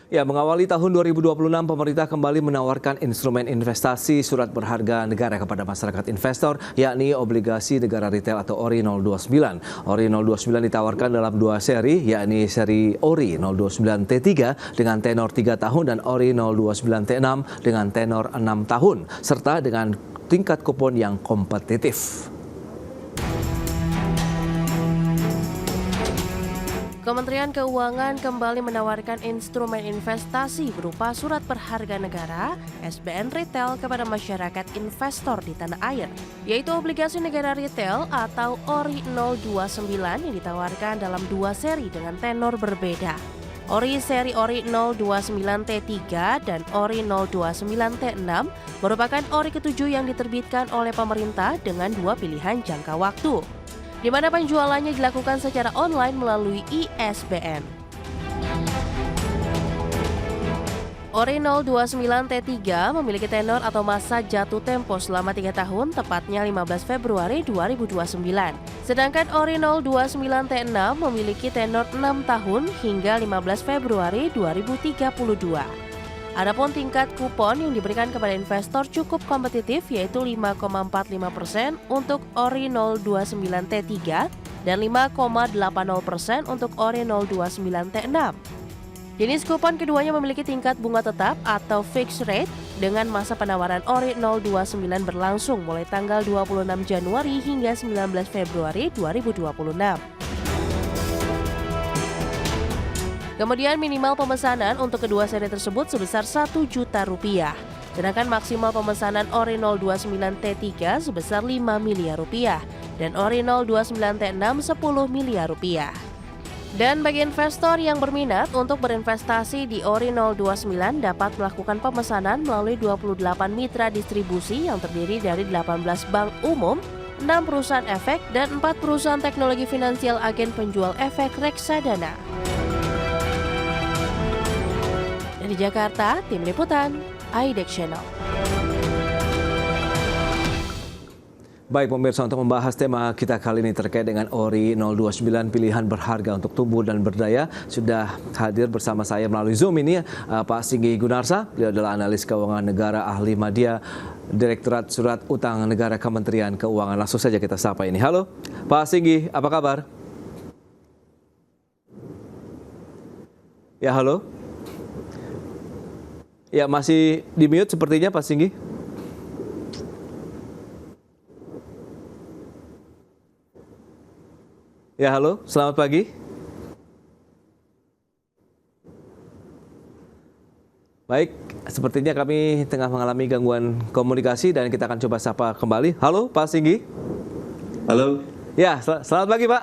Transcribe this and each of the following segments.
Ya, mengawali tahun 2026, pemerintah kembali menawarkan instrumen investasi surat berharga negara kepada masyarakat investor, yakni obligasi negara retail atau ORI 029. ORI 029 ditawarkan dalam dua seri, yakni seri ORI 029 T3 dengan tenor 3 tahun dan ORI 029 T6 dengan tenor 6 tahun, serta dengan tingkat kupon yang kompetitif. Kementerian Keuangan kembali menawarkan instrumen investasi berupa surat berharga negara (SBN Retail) kepada masyarakat investor di tanah air, yaitu obligasi negara retail atau ORI 029 yang ditawarkan dalam dua seri dengan tenor berbeda. ORI seri ORI 029 T3 dan ORI 029 T6 merupakan ORI ketujuh yang diterbitkan oleh pemerintah dengan dua pilihan jangka waktu, di mana penjualannya dilakukan secara online melalui ISBN. ORI 029 T3 memiliki tenor atau masa jatuh tempo selama 3 tahun, tepatnya 15 Februari 2029. Sedangkan ORI 029 T6 memiliki tenor 6 tahun hingga 15 Februari 2032. Adapun tingkat kupon yang diberikan kepada investor cukup kompetitif, yaitu 5,45% untuk ORI 029 T3 dan 5,80% untuk ORI 029 T6. Jenis kupon keduanya memiliki tingkat bunga tetap atau fixed rate dengan masa penawaran ORI 029 berlangsung mulai tanggal 26 Januari hingga 19 Februari 2026. Kemudian minimal pemesanan untuk kedua seri tersebut sebesar Rp1 juta. Sedangkan maksimal pemesanan ORI 029 T3 sebesar Rp5 miliar dan ORI 029 T6 Rp10 miliar. Dan bagi investor yang berminat untuk berinvestasi di ORI 029 dapat melakukan pemesanan melalui 28 mitra distribusi yang terdiri dari 18 bank umum, 6 perusahaan efek, dan 4 perusahaan teknologi finansial agen penjual efek reksadana. Dari Jakarta, Tim Liputan, IDEX Channel. Baik pemirsa, untuk membahas tema kita kali ini terkait dengan ORI 029 pilihan berharga untuk tumbuh dan berdaya, sudah hadir bersama saya melalui Zoom ini Pak Singgi Gunarsa. Beliau adalah analis keuangan negara, ahli media, Direktorat Surat Utang Negara Kementerian Keuangan. Langsung saja kita sapa ini. Halo Pak Singgi, apa kabar? Ya, halo. Ya, masih di mute sepertinya Pak Singgi. Ya, halo, selamat pagi. Baik, sepertinya kami tengah mengalami gangguan komunikasi dan kita akan coba sapa kembali. Halo Pak Singgi. Halo. Ya, selamat pagi Pak.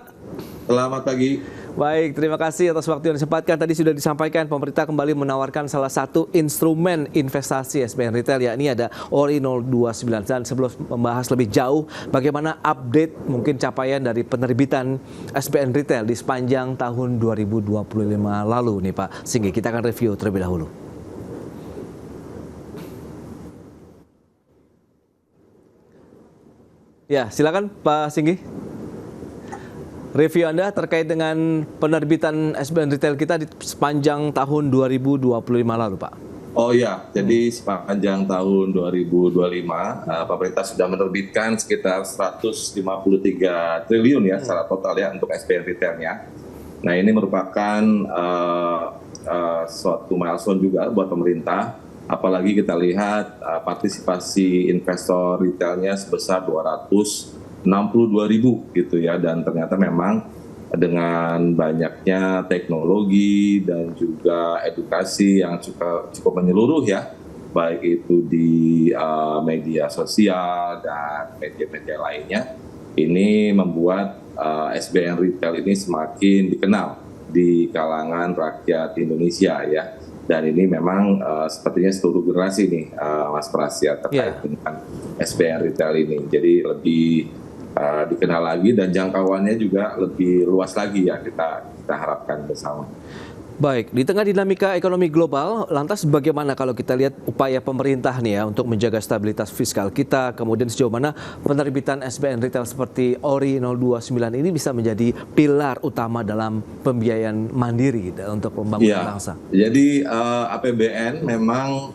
Selamat pagi. Baik, terima kasih atas waktu yang disempatkan. Tadi sudah disampaikan pemerintah kembali menawarkan salah satu instrumen investasi SBN Retail, yakni ada ORI 029. Dan sebelum membahas lebih jauh bagaimana update mungkin capaian dari penerbitan SBN Retail di sepanjang tahun 2025 lalu nih Pak Singgi, kita akan review terlebih dahulu. Ya, silakan Pak Singgi. Review Anda terkait dengan penerbitan SBN Retail kita di sepanjang tahun 2025 lalu, Pak. Oh iya, jadi sepanjang tahun 2025, pemerintah sudah menerbitkan sekitar 153 triliun ya secara total ya untuk SBN Retailnya. Nah, ini merupakan suatu milestone juga buat pemerintah, apalagi kita lihat partisipasi investor retailnya sebesar 262.000 gitu ya, dan ternyata memang dengan banyaknya teknologi dan juga edukasi yang cukup menyeluruh ya, baik itu di media sosial dan media-media lainnya, ini membuat SBN Retail ini semakin dikenal di kalangan rakyat Indonesia ya. Dan ini memang sepertinya seluruh generasi nih Mas Pras ya terkait dengan SBN Retail ini. Jadi lebih dikenal lagi dan jangkauannya juga lebih luas lagi ya, kita harapkan bersama. Baik, di tengah dinamika ekonomi global, lantas bagaimana kalau kita lihat upaya pemerintah nih ya untuk menjaga stabilitas fiskal kita, kemudian sejauh mana penerbitan SBN retail seperti ORI 029 ini bisa menjadi pilar utama dalam pembiayaan mandiri untuk pembangunan bangsa? Jadi APBN memang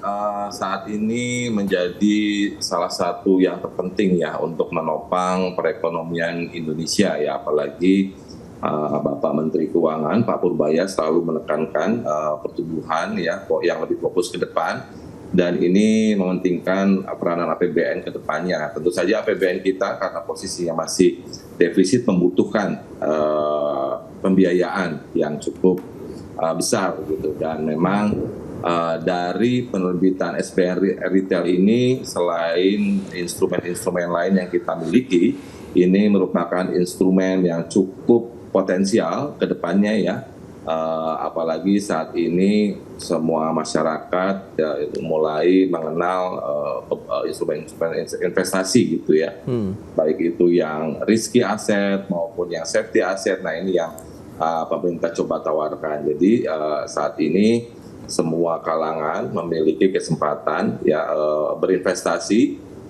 saat ini menjadi salah satu yang terpenting ya untuk menopang perekonomian Indonesia ya, apalagi Bapak Menteri Keuangan Pak Purbaya selalu menekankan pertumbuhan ya yang lebih fokus ke depan, dan ini mementingkan peranan APBN ke depannya. Tentu saja APBN kita karena posisinya masih defisit membutuhkan pembiayaan yang cukup besar gitu, dan memang dari penerbitan SBN retail ini selain instrumen-instrumen lain yang kita miliki, ini merupakan instrumen yang cukup potensial ke depannya ya, apalagi saat ini semua masyarakat ya, mulai mengenal instrumen investasi gitu ya, baik itu yang risky asset maupun yang safety asset. Nah ini yang pemerintah coba tawarkan. Jadi saat ini semua kalangan memiliki kesempatan ya berinvestasi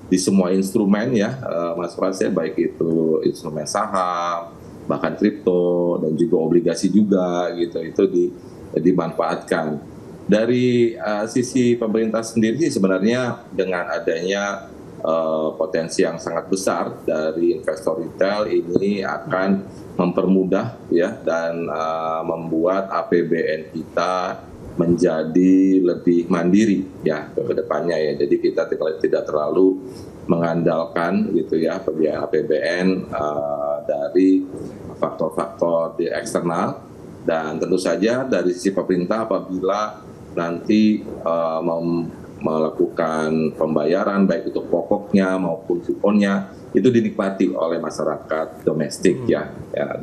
di semua instrumen ya, Mas Pras ya, baik itu instrumen saham, bahkan kripto dan juga obligasi juga gitu, itu dimanfaatkan. Dari sisi pemerintah sendiri sebenarnya dengan adanya potensi yang sangat besar dari investor retail ini akan mempermudah ya dan membuat APBN kita menjadi lebih mandiri ya ke depannya ya. Jadi kita tidak terlalu mengandalkan gitu ya pembiayaan APBN dari faktor-faktor di eksternal, dan tentu saja dari sisi pemerintah apabila nanti melakukan pembayaran baik itu pokoknya maupun kuponnya itu dinikmati oleh masyarakat domestik ya,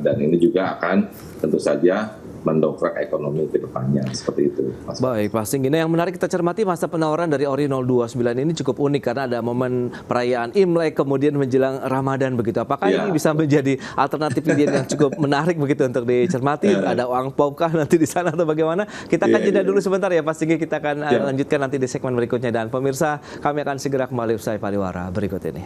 dan ini juga akan tentu saja mendongkrak ekonomi ke depannya, seperti itu. Mas. Baik, Pak Singgina, yang menarik kita cermati masa penawaran dari ORI 029 ini cukup unik karena ada momen perayaan Imlek kemudian menjelang Ramadan begitu. Apakah ini bisa menjadi alternatif pilihan yang cukup menarik begitu untuk dicermati? Ada uang paukah nanti di sana atau bagaimana? Kita akan jeda dulu sebentar ya Pak Singgi, kita akan lanjutkan nanti di segmen berikutnya, dan pemirsa kami akan segera kembali usai pariwara berikut ini.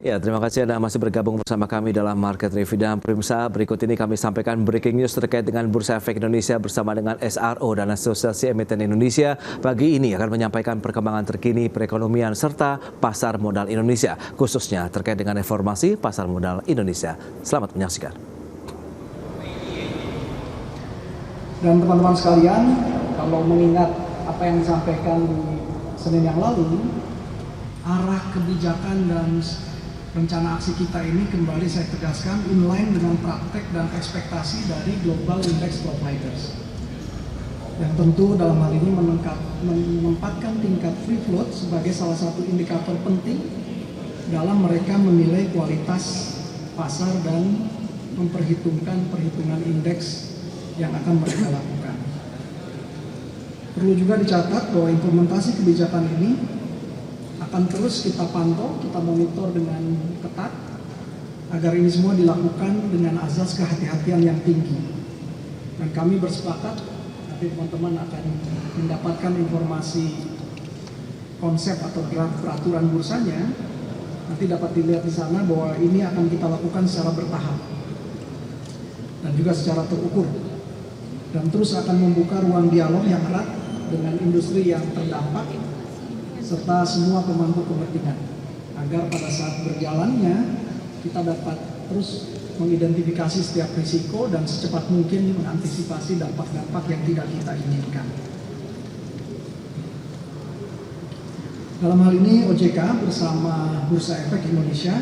Ya, terima kasih Anda masih bergabung bersama kami dalam Market Review. Dan pemirsa, berikut ini kami sampaikan breaking news terkait dengan Bursa Efek Indonesia bersama dengan SRO dan Asosiasi Emiten Indonesia. Pagi ini akan menyampaikan perkembangan terkini perekonomian serta pasar modal Indonesia, khususnya terkait dengan reformasi pasar modal Indonesia. Selamat menyaksikan. Dan teman-teman sekalian, kalau mengingat apa yang disampaikan di Senin yang lalu, arah kebijakan dan rencana aksi kita ini kembali saya tegaskan inline dengan praktek dan ekspektasi dari Global Index Providers, yang tentu dalam hal ini menempatkan tingkat free float sebagai salah satu indikator penting dalam mereka menilai kualitas pasar dan memperhitungkan perhitungan indeks yang akan mereka lakukan. Perlu juga dicatat bahwa implementasi kebijakan ini akan terus kita pantau, kita monitor dengan ketat agar ini semua dilakukan dengan azas kehati-hatian yang tinggi. Dan kami bersepakat nanti teman-teman akan mendapatkan informasi konsep atau draft peraturan bursanya. Nanti dapat dilihat di sana bahwa ini akan kita lakukan secara bertahap dan juga secara terukur, dan terus akan membuka ruang dialog yang erat dengan industri yang terdampak serta semua pemangku kepentingan, agar pada saat berjalannya kita dapat terus mengidentifikasi setiap risiko dan secepat mungkin mengantisipasi dampak-dampak yang tidak kita inginkan. Dalam hal ini OJK bersama Bursa Efek Indonesia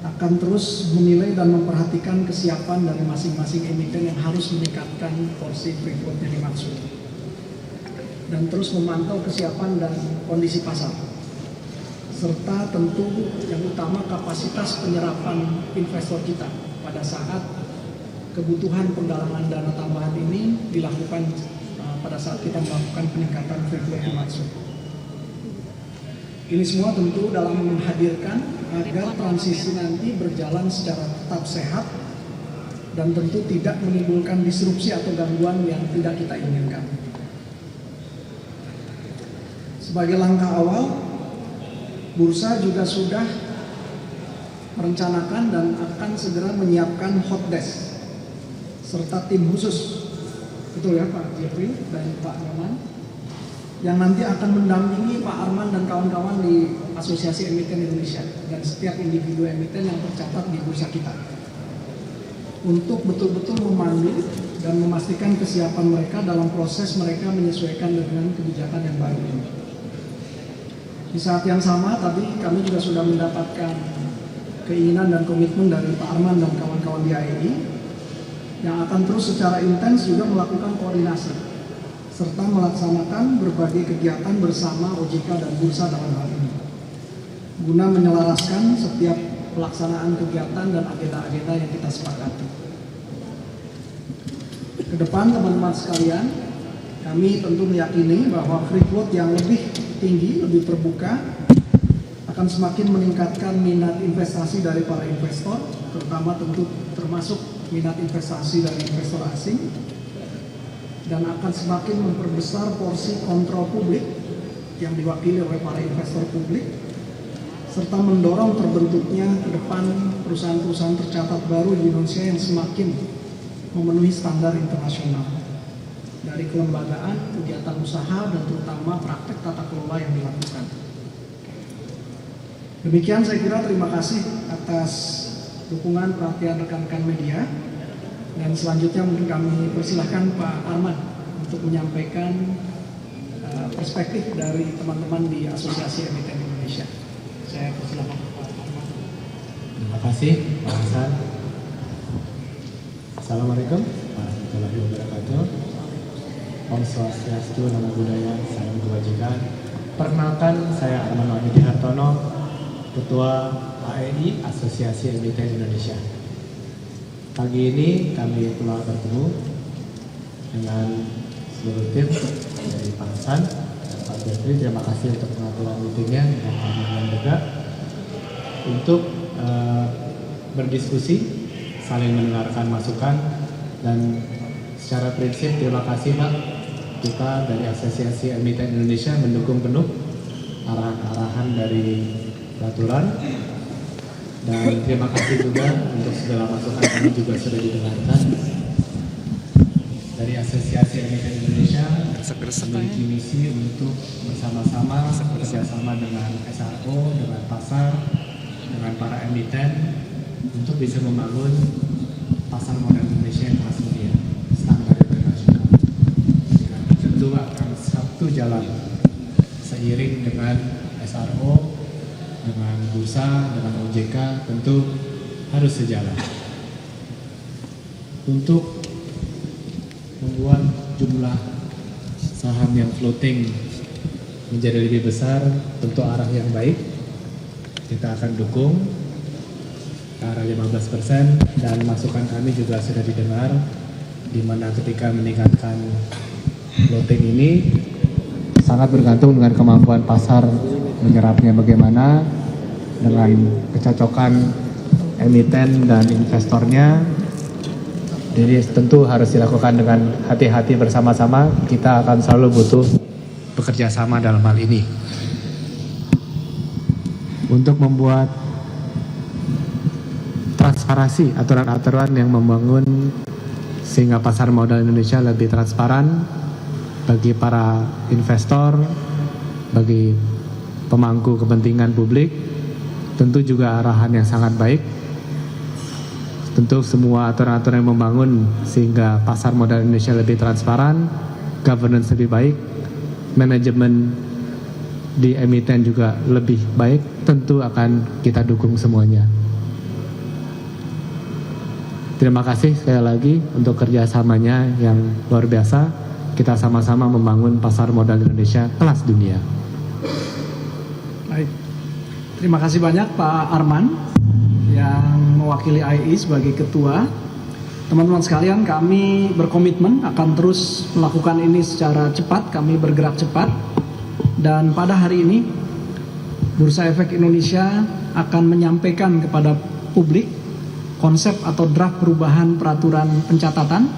akan terus menilai dan memperhatikan kesiapan dari masing-masing emiten yang harus meningkatkan porsi free float yang dimaksud, dan terus memantau kesiapan dan kondisi pasar, serta tentu yang utama kapasitas penyerapan investor kita pada saat kebutuhan penggalangan dana tambahan ini dilakukan pada saat kita melakukan peningkatan free float dimaksud. Ini semua tentu dalam menghadirkan agar transisi nanti berjalan secara tetap sehat dan tentu tidak menimbulkan disrupsi atau gangguan yang tidak kita inginkan. Sebagai langkah awal, bursa juga sudah merencanakan dan akan segera menyiapkan hot desk serta tim khusus, betul ya Pak Jeffrey dan Pak Nyoman, yang nanti akan mendampingi Pak Arman dan kawan-kawan di Asosiasi Emiten Indonesia dan setiap individu emiten yang tercatat di bursa kita, untuk betul-betul memandu dan memastikan kesiapan mereka dalam proses mereka menyesuaikan dengan kebijakan yang baru ini. Di saat yang sama tadi kami juga sudah mendapatkan keinginan dan komitmen dari Pak Arman dan kawan-kawan di AEI yang akan terus secara intens juga melakukan koordinasi serta melaksanakan berbagai kegiatan bersama OJK dan Bursa dalam hal ini, guna menyelaraskan setiap pelaksanaan kegiatan dan agenda-agenda yang kita sepakati. Ke depan teman-teman sekalian, kami tentu meyakini bahwa free float yang lebih tinggi, lebih terbuka akan semakin meningkatkan minat investasi dari para investor, terutama tentu termasuk minat investasi dari investor asing, dan akan semakin memperbesar porsi kontrol publik yang diwakili oleh para investor publik, serta mendorong terbentuknya ke depan perusahaan-perusahaan tercatat baru di Indonesia yang semakin memenuhi standar internasional dari kelembagaan, kegiatan usaha, dan terutama praktek tata kelola yang dilakukan. Demikian saya kira, terima kasih atas dukungan perhatian rekan-rekan media, dan selanjutnya mungkin kami persilahkan Pak Arman untuk menyampaikan perspektif dari teman-teman di Asosiasi Emiten Indonesia. Saya persilahkan Pak Arman. Terima kasih Pak Hasan. Assalamualaikum warahmatullahi wabarakatuh. Om Swastiastu, Namo Buddhaya, salam kebajikan. Perkenalkan, saya Arman Wahidi Hartono, Ketua AEI Asosiasi Emiten Indonesia. Pagi ini kami telah bertemu dengan seluruh tim dari Pak Hasan dan Pak Jeffrey. Terima kasih untuk pengaturan meetingnya dengan Pak Nyoman juga, untuk berdiskusi, saling mendengarkan masukan, dan secara prinsip terima kasih Pak, kita dari Asosiasi Emiten Indonesia mendukung penuh arahan-arahan dari peraturan, dan terima kasih juga untuk segala masukan kami juga sudah didengarkan. Dari Asosiasi Emiten Indonesia memiliki misi untuk bersama-sama bekerjasama dengan SRO, dengan pasar, dengan para emiten untuk bisa membangun pasar modal Indonesia yang kelas dunia, standar internasional. Dan tentu akan satu jalan seiring dengan SRO, dengan bursa, dengan OJK, tentu harus sejalan. Untuk membuat jumlah saham yang floating menjadi lebih besar, tentu arah yang baik. Kita akan dukung ke arah 15%, dan masukan kami juga sudah didengar, di mana ketika meningkatkan floating ini sangat bergantung dengan kemampuan pasar menyerapnya bagaimana, dengan kecocokan emiten dan investornya. Jadi tentu harus dilakukan dengan hati-hati bersama-sama. Kita akan selalu butuh bekerja sama dalam hal ini. Untuk membuat transparansi aturan-aturan yang membangun sehingga pasar modal Indonesia lebih transparan bagi para investor, bagi pemangku kepentingan publik, tentu juga arahan yang sangat baik. Tentu semua aturan-aturan yang membangun sehingga pasar modal Indonesia lebih transparan, governance lebih baik, manajemen di emiten juga lebih baik, tentu akan kita dukung semuanya. Terima kasih sekali lagi untuk kerjasamanya yang luar biasa. Kita sama-sama membangun pasar modal Indonesia kelas dunia. Baik, terima kasih banyak Pak Arman yang mewakili AEI sebagai ketua. Teman-teman sekalian, kami berkomitmen akan terus melakukan ini secara cepat, kami bergerak cepat. Dan pada hari ini, Bursa Efek Indonesia akan menyampaikan kepada publik konsep atau draft perubahan peraturan pencatatan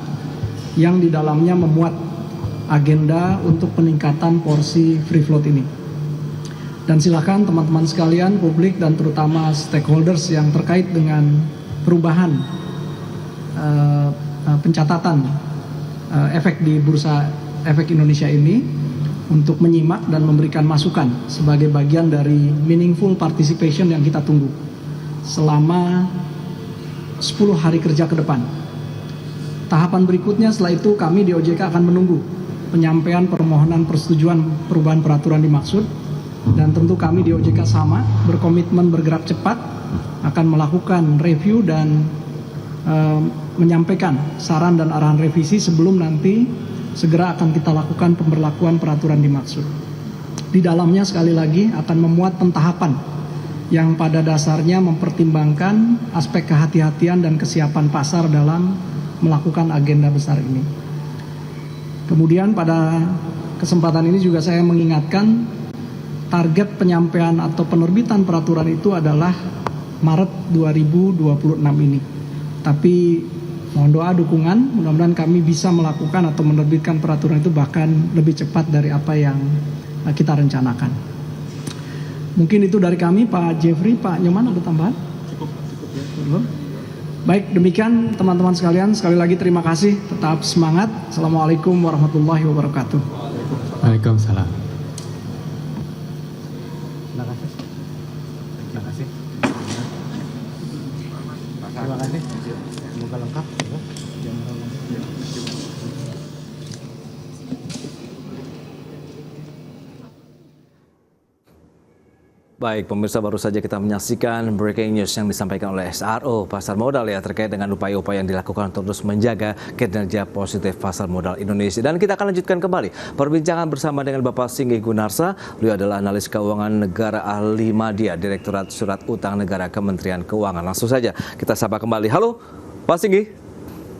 yang di dalamnya memuat agenda untuk peningkatan porsi free float ini. Dan silakan teman-teman sekalian, publik dan terutama stakeholders yang terkait dengan perubahan pencatatan efek di Bursa Efek Indonesia ini untuk menyimak dan memberikan masukan sebagai bagian dari meaningful participation yang kita tunggu selama 10 hari kerja ke depan. Tahapan berikutnya setelah itu kami di OJK akan menunggu penyampaian permohonan persetujuan perubahan peraturan dimaksud, dan tentu kami di OJK sama berkomitmen bergerak cepat akan melakukan review dan menyampaikan saran dan arahan revisi sebelum nanti segera akan kita lakukan pemberlakuan peraturan dimaksud. Di dalamnya sekali lagi akan memuat pentahapan yang pada dasarnya mempertimbangkan aspek kehati-hatian dan kesiapan pasar dalam melakukan agenda besar ini. Kemudian pada kesempatan ini juga saya mengingatkan target penyampaian atau penerbitan peraturan itu adalah Maret 2026 ini. Tapi mohon doa dukungan, mudah-mudahan kami bisa melakukan atau menerbitkan peraturan itu bahkan lebih cepat dari apa yang kita rencanakan. Mungkin itu dari kami, Pak Jeffrey, Pak Nyoman, ada tambahan? Cukup ya. Baik, demikian teman-teman sekalian, sekali lagi terima kasih, tetap semangat. Assalamualaikum warahmatullahi wabarakatuh. Waalaikumsalam. Terima kasih. Semoga lengkap. Baik, pemirsa, baru saja kita menyaksikan breaking news yang disampaikan oleh SRO Pasar Modal ya terkait dengan upaya-upaya yang dilakukan untuk terus menjaga kinerja positif pasar modal Indonesia. Dan kita akan lanjutkan kembali perbincangan bersama dengan Bapak Singgih Gunarsa. Beliau adalah analis keuangan negara ahli media Direktorat Surat Utang Negara Kementerian Keuangan. Langsung saja kita sapa kembali. Halo, Pak Singgih.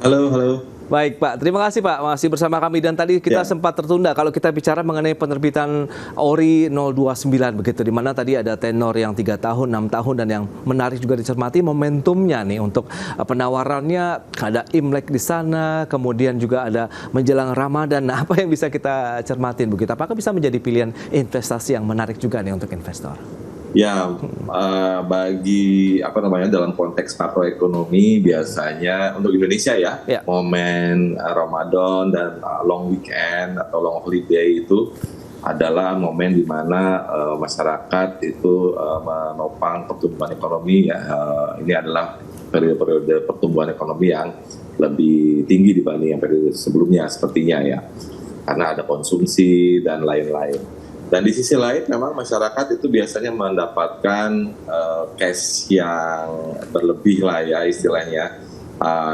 Halo. Baik Pak, terima kasih Pak masih bersama kami, dan tadi kita sempat tertunda kalau kita bicara mengenai penerbitan ORI 029 begitu, di mana tadi ada tenor yang 3 tahun, 6 tahun, dan yang menarik juga dicermati momentumnya nih untuk penawarannya, ada Imlek di sana, kemudian juga ada menjelang Ramadan. Nah, apa yang bisa kita cermatin begitu? Apakah bisa menjadi pilihan investasi yang menarik juga nih untuk investor? Ya, bagi dalam konteks makroekonomi biasanya untuk Indonesia ya. Momen Ramadan dan long weekend atau long holiday itu adalah momen di mana masyarakat itu menopang pertumbuhan ekonomi ya. Ini adalah periode pertumbuhan ekonomi yang lebih tinggi dibanding yang periode sebelumnya sepertinya ya, karena ada konsumsi dan lain-lain. Dan di sisi lain memang masyarakat itu biasanya mendapatkan cash yang berlebih lah ya istilahnya.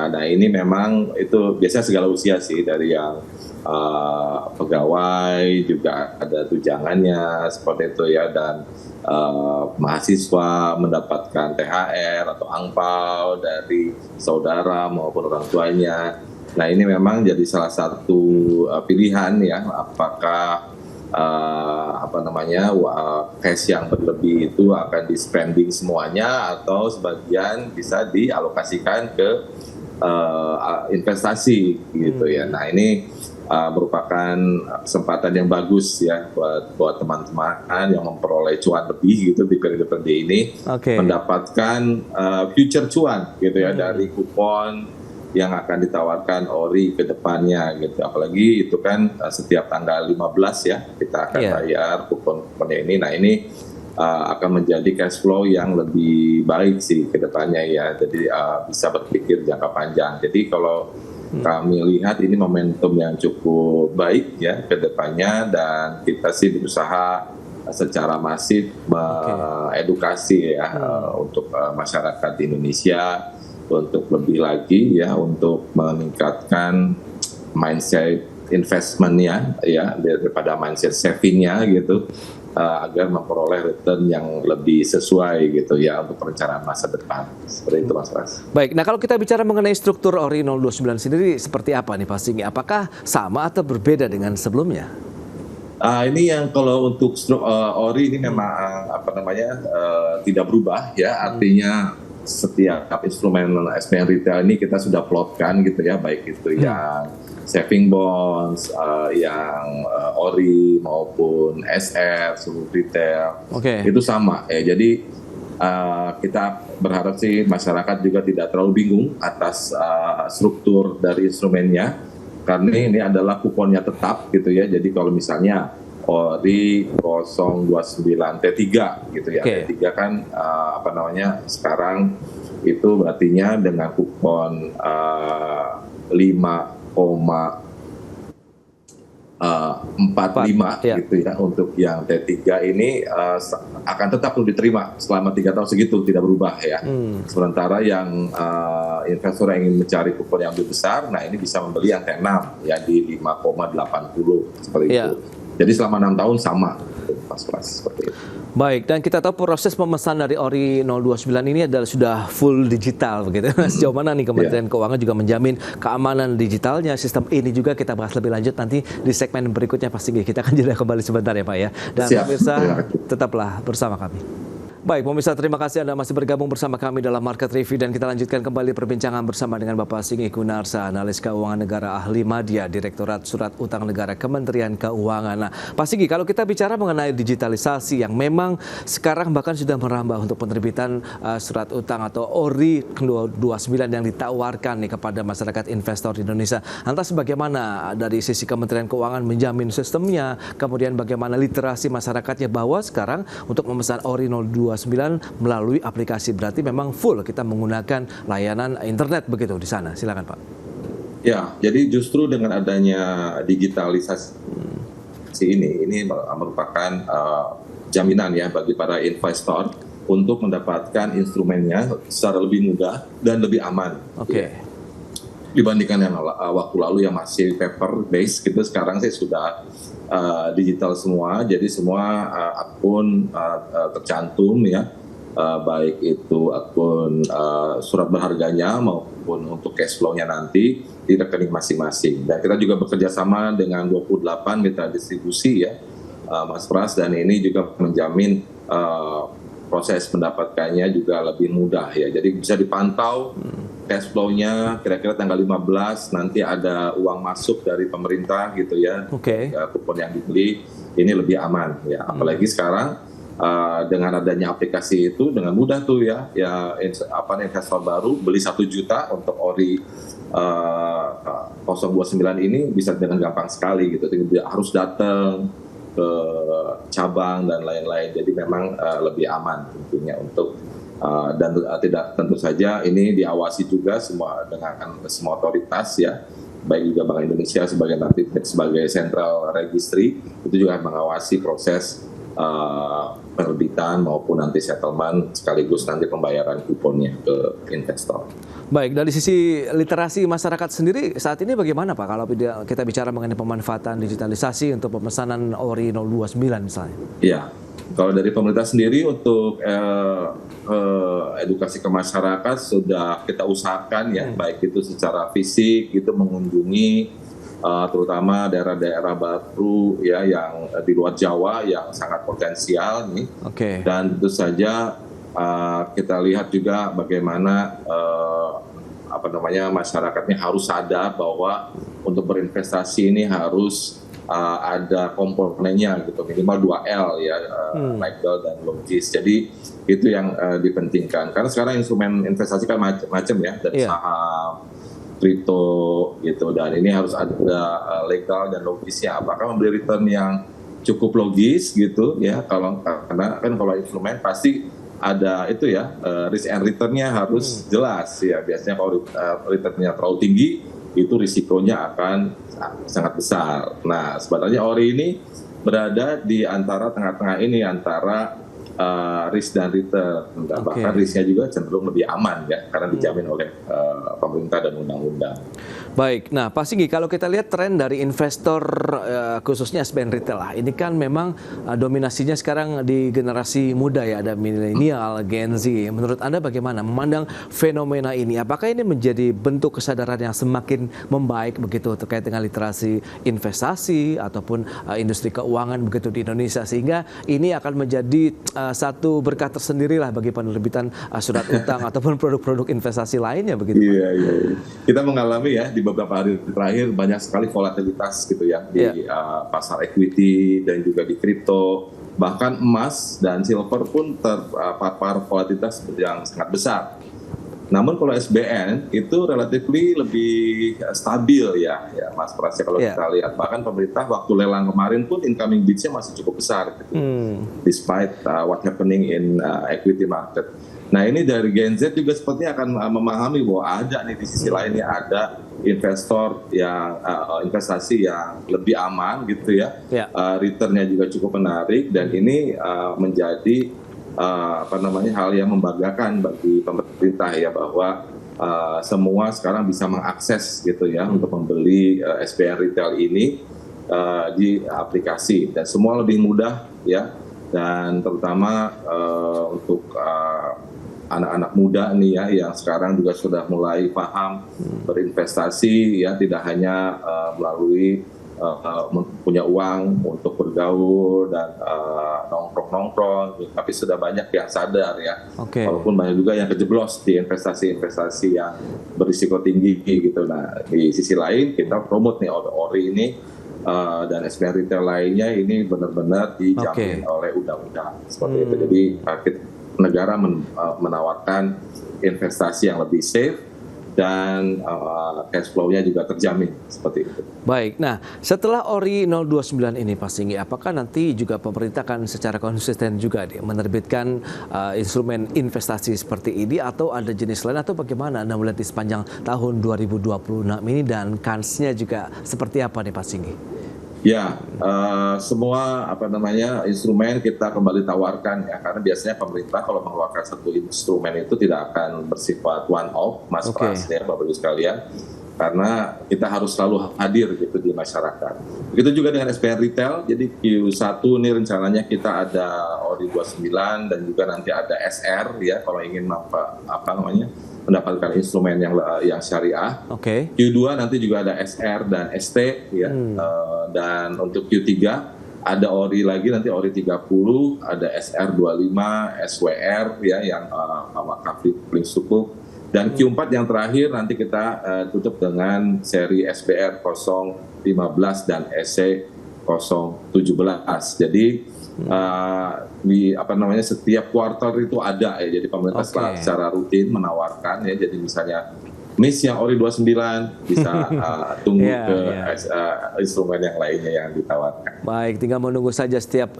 Nah ini memang itu biasanya segala usia sih, dari yang pegawai juga ada tunjangannya seperti itu ya, dan mahasiswa mendapatkan THR atau angpau dari saudara maupun orang tuanya. Nah ini memang jadi salah satu pilihan ya, apakah cash yang berlebih itu akan di spending semuanya atau sebagian bisa dialokasikan ke investasi gitu ya. Nah ini merupakan kesempatan yang bagus ya buat teman-teman yang memperoleh cuan lebih gitu di periode ini, mendapatkan future cuan gitu ya dari kupon yang akan ditawarkan ORI ke depannya gitu. Apalagi itu kan setiap tanggal 15 ya kita akan bayar kupon-kuponnya ini. Nah ini akan menjadi cash flow yang lebih baik sih ke depannya ya. Jadi bisa berpikir jangka panjang. Jadi kalau kami lihat ini momentum yang cukup baik ya ke depannya, dan kita sih berusaha secara masif edukasi ya untuk masyarakat di Indonesia untuk lebih lagi ya, untuk meningkatkan mindset investmentnya ya daripada mindset savingnya gitu, agar memperoleh return yang lebih sesuai gitu ya untuk perencanaan masa depan. Seperti itu Mas Ras. Baik, nah kalau kita bicara mengenai struktur ORI 029 sendiri seperti apa nih Pak Singgih? Apakah sama atau berbeda dengan sebelumnya? Ini yang kalau untuk ORI ini memang tidak berubah ya, artinya setiap instrumen SBN retail ini kita sudah plotkan gitu ya, baik itu yang saving bonds, yang ori maupun SR, seluruh retail, itu sama ya. Jadi kita berharap sih masyarakat juga tidak terlalu bingung atas struktur dari instrumennya, karena ini adalah kuponnya tetap gitu ya. Jadi kalau misalnya ORI 029 T3 gitu ya, T3 kan sekarang itu berartinya dengan kupon 5,45 gitu ya. Untuk yang T3 ini akan tetap diterima selama 3 tahun segitu, tidak berubah ya. Sementara yang investor yang ingin mencari kupon yang lebih besar, nah ini bisa membeli yang T6 ya di 5,80 seperti itu. Jadi selama 6 tahun sama, Mas Pras, seperti itu. Baik, dan kita tahu proses pemesan dari ORI 029 ini adalah sudah full digital begitu. Sejauh mana nih Kementerian Keuangan juga menjamin keamanan digitalnya sistem ini, juga kita bahas lebih lanjut nanti di segmen berikutnya pasti. Kita akan jeda kembali sebentar ya Pak ya. Dan pemirsa tetaplah bersama kami. Baik, pemirsa, terima kasih Anda masih bergabung bersama kami dalam Market Review, dan kita lanjutkan kembali perbincangan bersama dengan Bapak Singgi Gunarsa, analis keuangan negara ahli media, Direktorat Surat Utang Negara Kementerian Keuangan. Nah, Pak Singgi, kalau kita bicara mengenai digitalisasi yang memang sekarang bahkan sudah merambah untuk penerbitan surat utang atau ORI 29 yang ditawarkan nih kepada masyarakat investor di Indonesia. Lantas bagaimana dari sisi Kementerian Keuangan menjamin sistemnya, kemudian bagaimana literasi masyarakatnya bahwa sekarang untuk memesan ORI 029 melalui aplikasi, berarti memang full kita menggunakan layanan internet begitu di sana. Silakan Pak. Ya, jadi justru dengan adanya digitalisasi ini merupakan jaminan ya bagi para investor untuk mendapatkan instrumennya secara lebih mudah dan lebih aman. Ya. Dibandingkan yang waktu lalu yang masih paper based gitu, sekarang sih sudah digital semua, jadi semua akun tercantum ya, baik itu akun surat berharganya maupun untuk cash flow-nya nanti di rekening masing-masing. Dan kita juga bekerja sama dengan 28 mitra distribusi ya, Mas Pras, dan ini juga menjamin proses mendapatkannya juga lebih mudah ya. Jadi bisa dipantau cash flow-nya, kira-kira tanggal 15 nanti ada uang masuk dari pemerintah gitu ya. Kupon yang dibeli ini lebih aman ya. Apalagi sekarang dengan adanya aplikasi itu dengan mudah tuh ya investor baru beli 1 juta untuk ORI 029 ini bisa dengan gampang sekali gitu. Tidak harus datang ke cabang dan lain-lain. Jadi memang lebih aman tentunya untuk dan tidak, tentu saja ini diawasi juga dengan semua otoritas ya, baik juga Bank Indonesia sebagai central registry itu juga mengawasi proses penerbitan maupun nanti settlement sekaligus nanti pembayaran kuponnya ke investor. Baik, dari sisi literasi masyarakat sendiri saat ini bagaimana Pak kalau kita bicara mengenai pemanfaatan digitalisasi untuk pemesanan ORI 029 misalnya? Iya. Kalau dari pemerintah sendiri untuk edukasi ke masyarakat sudah kita usahakan ya, baik itu secara fisik itu mengunjungi terutama daerah-daerah baru ya yang di luar Jawa yang sangat potensial nih. Dan tentu saja kita lihat juga bagaimana masyarakatnya harus sadar bahwa untuk berinvestasi ini harus ada komponennya gitu, minimal 2L ya, legal dan logis. Jadi itu yang dipentingkan karena sekarang instrumen investasi kan macam-macam ya, dari saham, kripto gitu, dan ini harus ada legal dan logisnya. Apakah memberi return yang cukup logis gitu ya, karena kan kalau instrumen pasti ada itu ya, risk and return-nya harus jelas ya. Biasanya kalau return-nya terlalu tinggi itu risikonya akan sangat besar. Nah, sebenarnya ORI ini berada di antara tengah-tengah ini antara risk dan return. Bahkan risknya juga cenderung lebih aman ya, karena dijamin oleh pemerintah dan undang-undang. Baik, nah Pak Singgi, kalau kita lihat tren dari investor khususnya SBN retail lah, ini kan memang dominasinya sekarang di generasi muda ya, ada milenial, Gen Z. Menurut Anda bagaimana memandang fenomena ini? Apakah ini menjadi bentuk kesadaran yang semakin membaik begitu terkait dengan literasi investasi ataupun industri keuangan begitu di Indonesia, sehingga ini akan menjadi satu berkah tersendiri lah bagi penerbitan surat utang ataupun produk-produk investasi lainnya begitu. Iya. Kita mengalami ya di beberapa hari terakhir banyak sekali volatilitas gitu ya di pasar equity dan juga di kripto. Bahkan emas dan silver pun terpapar volatilitas yang sangat besar. Namun kalau SBN itu relatifly lebih stabil ya Mas Pras, kalau kita lihat. Bahkan pemerintah waktu lelang kemarin pun incoming bids-nya masih cukup besar gitu. Despite what happening in equity market. Nah ini dari Gen Z juga sepertinya akan memahami bahwa ada nih di sisi lainnya ada investor yang investasi yang lebih aman gitu ya. Return-nya juga cukup menarik dan ini menjadi hal yang membanggakan bagi pemerintah ya, bahwa semua sekarang bisa mengakses gitu ya untuk membeli SBN retail ini di aplikasi dan semua lebih mudah ya, dan terutama untuk anak-anak muda nih ya yang sekarang juga sudah mulai paham berinvestasi ya, tidak hanya melalui punya uang untuk bergaul dan nongkrong-nongkrong, tapi sudah banyak yang sadar ya. Walaupun banyak juga yang kejeblos di investasi-investasi yang berisiko tinggi gitu. Nah di sisi lain kita promote nih ORI ini dan SBN retail lainnya ini benar-benar dijamin oleh undang-undang seperti itu. Jadi negara menawarkan investasi yang lebih safe dan cash flow-nya juga terjamin seperti itu. Baik, nah setelah ORI 029 ini Pak Singgi, apakah nanti juga pemerintah akan secara konsisten juga menerbitkan instrumen investasi seperti ini atau ada jenis lain, atau bagaimana Anda melihat di sepanjang tahun 2026 ini dan kansnya juga seperti apa nih Pak Singgi? Ya, semua instrumen kita kembali tawarkan ya, karena biasanya pemerintah kalau mengeluarkan satu instrumen itu tidak akan bersifat one off, Mas Pras ya, Bapak Ibu sekalian, karena kita harus selalu hadir gitu di masyarakat. Begitu juga dengan SBN retail, jadi Q1 ini rencananya kita ada ORI 29 dan juga nanti ada SR ya kalau ingin mendapatkan instrumen yang syariah. Q2 nanti juga ada SR dan ST ya. Dan untuk Q3 ada ORI lagi, nanti ORI 30, ada SR 25, SWR ya yang wakaf paling sukuk. Dan Q4 yang terakhir nanti kita tutup dengan seri SBR 015 dan SC 017. Jadi setiap kuartal itu ada ya, jadi pemerintah secara rutin menawarkan ya, jadi misalnya Miss yang ORI 29 bisa tunggu instrumen yang lainnya yang ditawarkan. Baik, tinggal menunggu saja setiap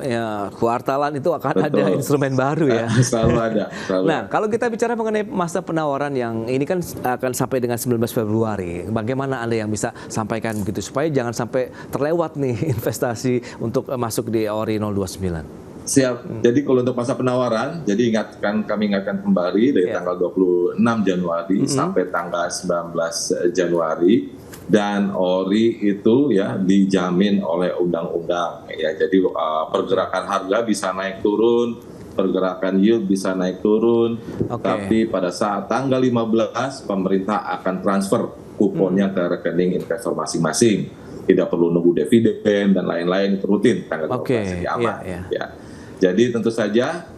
kuartalan itu akan ada instrumen baru ya. Selalu ada. Nah, kalau kita bicara mengenai masa penawaran yang ini kan akan sampai dengan 19 Februari, bagaimana Anda yang bisa sampaikan begitu supaya jangan sampai terlewat nih investasi untuk masuk di ORI 029? Siap. Jadi kalau untuk masa penawaran, jadi kami ingatkan kembali dari tanggal 26 Januari sampai tanggal 19 Januari, dan ORI itu ya dijamin oleh undang-undang ya. Jadi pergerakan harga bisa naik turun, pergerakan yield bisa naik turun, tapi pada saat tanggal 15 pemerintah akan transfer kuponnya ke rekening investor masing-masing. Tidak perlu nunggu dividen dan lain-lain, rutin tanggal 15 aman ya. Jadi tentu saja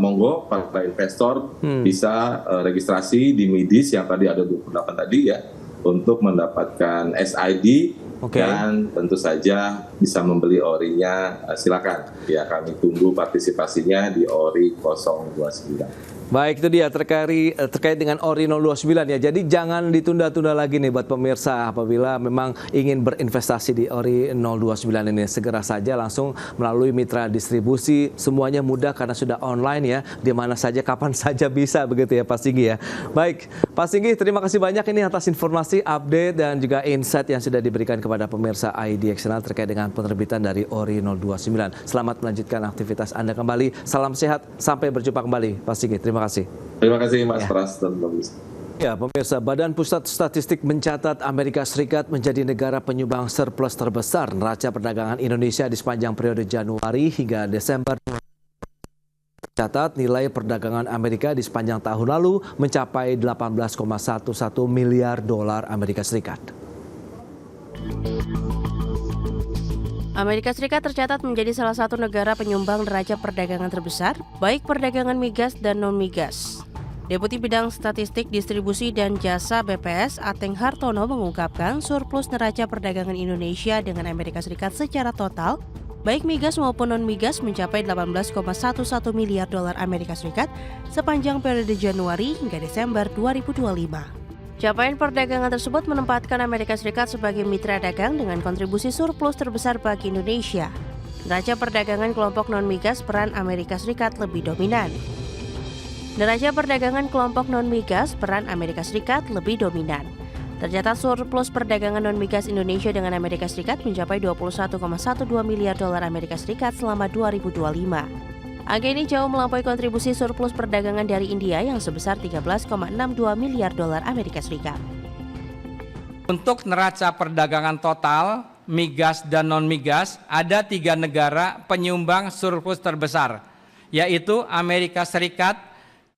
monggo para investor bisa registrasi di MIDIS yang tadi ada 28 tadi ya, untuk mendapatkan SID dan tentu saja bisa membeli ORI-nya, silakan ya, kami tunggu partisipasinya di ORI 029. Baik, itu dia terkait dengan ORI 029 ya. Jadi jangan ditunda-tunda lagi nih buat pemirsa, apabila memang ingin berinvestasi di ORI 029 ini, segera saja langsung melalui mitra distribusi. Semuanya mudah karena sudah online ya, di mana saja kapan saja bisa begitu ya Pak Singgi ya. Baik, Pak Singgi, terima kasih banyak ini atas informasi, update dan juga insight yang sudah diberikan kepada pemirsa IDX Channel terkait dengan penerbitan dari ORI 029. Selamat melanjutkan aktivitas Anda kembali. Salam sehat, sampai berjumpa kembali Pak Singgi. Terima kasih. Terima kasih Mas Pras dan Bagus. Ya, pemirsa, Badan Pusat Statistik mencatat Amerika Serikat menjadi negara penyumbang surplus terbesar neraca perdagangan Indonesia di sepanjang periode Januari hingga Desember. Tercatat nilai perdagangan Amerika di sepanjang tahun lalu mencapai 18,11 miliar dolar Amerika Serikat. Amerika Serikat tercatat menjadi salah satu negara penyumbang neraca perdagangan terbesar, baik perdagangan migas dan non-migas. Deputi Bidang Statistik Distribusi dan Jasa BPS Ateng Hartono mengungkapkan surplus neraca perdagangan Indonesia dengan Amerika Serikat secara total, baik migas maupun non-migas mencapai 18,11 miliar dolar Amerika Serikat sepanjang periode Januari hingga Desember 2025. Capaian perdagangan tersebut menempatkan Amerika Serikat sebagai mitra dagang dengan kontribusi surplus terbesar bagi Indonesia. Neraca perdagangan kelompok non-migas peran Amerika Serikat lebih dominan. Neraca perdagangan kelompok non-migas peran Amerika Serikat lebih dominan. Tercatat surplus perdagangan non-migas Indonesia dengan Amerika Serikat mencapai 21,12 miliar dolar Amerika Serikat selama 2025. Angka ini jauh melampaui kontribusi surplus perdagangan dari India yang sebesar 13,62 miliar dolar Amerika Serikat. Untuk neraca perdagangan total, migas dan non-migas, ada 3 negara penyumbang surplus terbesar, yaitu Amerika Serikat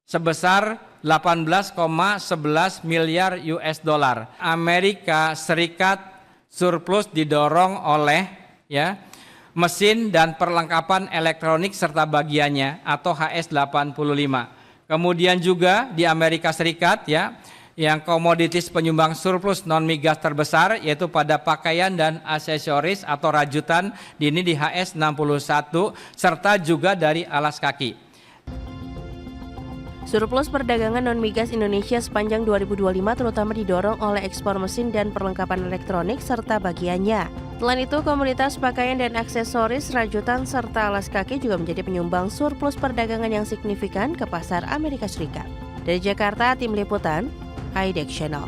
sebesar 18,11 miliar US dollar. Amerika Serikat surplus didorong oleh mesin dan perlengkapan elektronik serta bagiannya atau HS85. Kemudian juga di Amerika Serikat yang komoditis penyumbang surplus non-migas terbesar yaitu pada pakaian dan aksesoris atau rajutan di HS61 serta juga dari alas kaki. Surplus perdagangan non-migas Indonesia sepanjang 2025 terutama didorong oleh ekspor mesin dan perlengkapan elektronik serta bagiannya. Selain itu, komoditas pakaian dan aksesoris, rajutan, serta alas kaki juga menjadi penyumbang surplus perdagangan yang signifikan ke pasar Amerika Serikat. Dari Jakarta, Tim Liputan, IDEX Channel.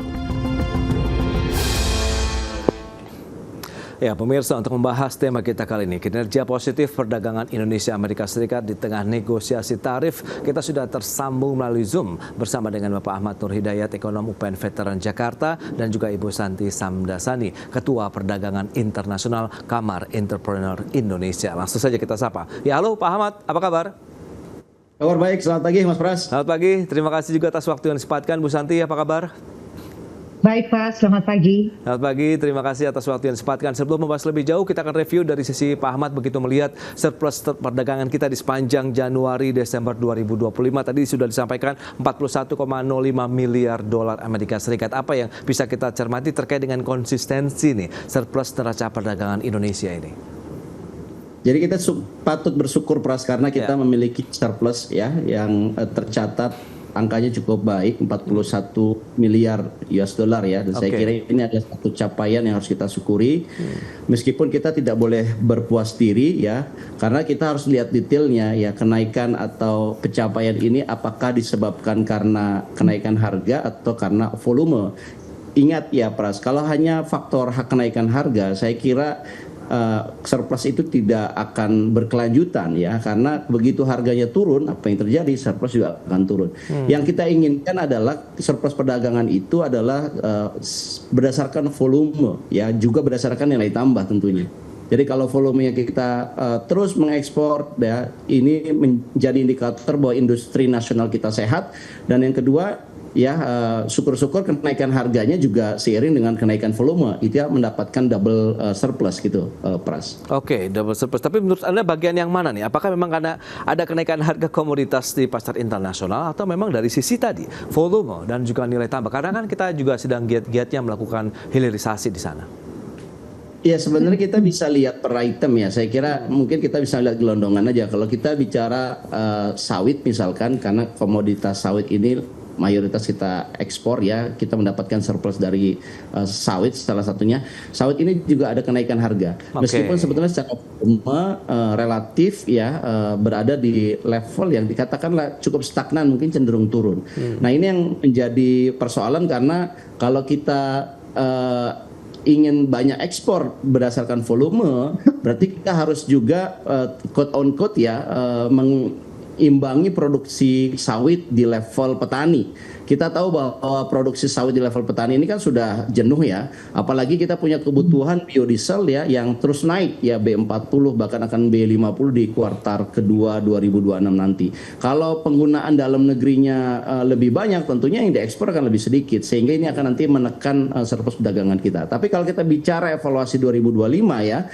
Ya, pemirsa, untuk membahas tema kita kali ini, kinerja positif perdagangan Indonesia-Amerika Serikat di tengah negosiasi tarif, kita sudah tersambung melalui Zoom bersama dengan Bapak Ahmad Nur Hidayat, Ekonom UPN Veteran Jakarta, dan juga Ibu Santi Samdasani, Ketua Perdagangan Internasional Kamar Entrepreneur Indonesia. Langsung saja kita sapa. Ya, halo Pak Ahmad, apa kabar? Kabar baik, selamat pagi Mas Pras. Selamat pagi, terima kasih juga atas waktu yang disempatkan. Bu Santi, apa kabar? Baik Pak, selamat pagi. Selamat pagi, terima kasih atas waktu yang disempatkan. Sebelum membahas lebih jauh, kita akan review dari sisi Pak Ahmad begitu melihat surplus perdagangan kita di sepanjang Januari-Desember 2025. Tadi sudah disampaikan 41,05 miliar dolar Amerika Serikat. Apa yang bisa kita cermati terkait dengan konsistensi nih surplus neraca perdagangan Indonesia ini? Jadi kita patut bersyukur Pras karena kita memiliki surplus yang tercatat angkanya cukup baik, 41 miliar US dollar ya. Dan saya kira ini adalah satu capaian yang harus kita syukuri. Meskipun kita tidak boleh berpuas diri ya, karena kita harus lihat detailnya ya, kenaikan atau pencapaian ini apakah disebabkan karena kenaikan harga atau karena volume. Ingat ya Pras, kalau hanya faktor kenaikan harga, saya kira surplus itu tidak akan berkelanjutan ya, karena begitu harganya turun, apa yang terjadi, surplus juga akan turun. Yang kita inginkan adalah surplus perdagangan itu adalah berdasarkan volume ya, juga berdasarkan nilai tambah tentunya. Jadi kalau volumenya kita terus mengekspor ya, ini menjadi indikator bahwa industri nasional kita sehat. Dan yang kedua ya, syukur-syukur kenaikan harganya juga seiring dengan kenaikan volume, itu ya mendapatkan double surplus gitu, Pras. Oke, double surplus. Tapi menurut Anda bagian yang mana nih? Apakah memang karena ada kenaikan harga komoditas di pasar internasional atau memang dari sisi tadi volume dan juga nilai tambah? Karena kan kita juga sedang giat-giatnya melakukan hilirisasi di sana. Ya, sebenarnya kita bisa lihat per item ya. Saya kira mungkin kita bisa lihat gelondongan aja. Kalau kita bicara sawit misalkan, karena komoditas sawit ini mayoritas kita ekspor ya, kita mendapatkan surplus dari sawit salah satunya. Sawit ini juga ada kenaikan harga. Meskipun sebetulnya secara volume relatif ya berada di level yang dikatakanlah cukup stagnan, mungkin cenderung turun. Nah, ini yang menjadi persoalan karena kalau kita ingin banyak ekspor berdasarkan volume, berarti kita harus juga quote on quote ya imbangi produksi sawit di level petani. Kita tahu bahwa produksi sawit di level petani ini kan sudah jenuh ya, apalagi kita punya kebutuhan biodiesel ya yang terus naik ya, B40 bahkan akan B50 di kuartal kedua 2026 nanti. Kalau penggunaan dalam negerinya lebih banyak, tentunya yang diekspor akan lebih sedikit, sehingga ini akan nanti menekan surplus perdagangan kita. Tapi kalau kita bicara evaluasi 2025 ya,